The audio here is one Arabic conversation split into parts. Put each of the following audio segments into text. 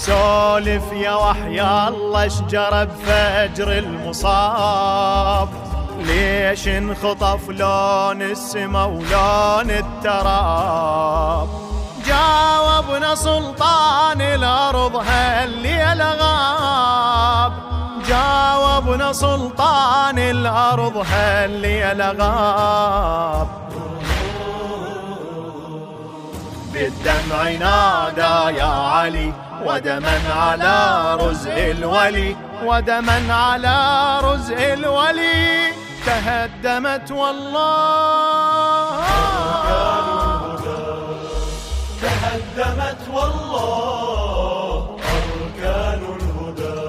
سولف يا وحي الله شجرة بفجر المصاب، ليش انخطف لون السما ولون التراب؟ جاوبنا سلطان الأرض هالليل غاب، جاوبنا سلطان الأرض هالليل غاب. بالدمع نادى يا علي ودما على رزء الولي، ودما على رزء الولي. تهدمت والله تهدمت والله أركان الهدى.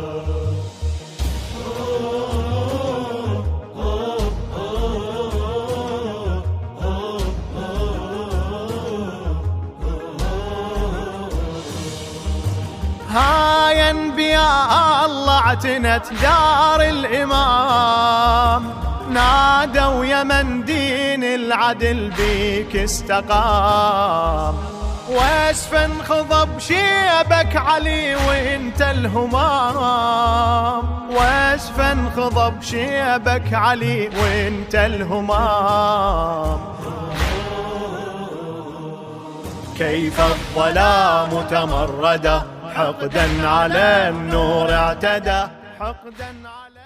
هاي انبياء الله اعتنت دار الامام، نادوا يا من دين العدل بيك استقام. واسفا خضب شيبك علي وانت الهمام، واسفا خضب شيبك علي وانت الهمام. كيف الظلام تمرد حقدا على النور اعتدى، حقدا على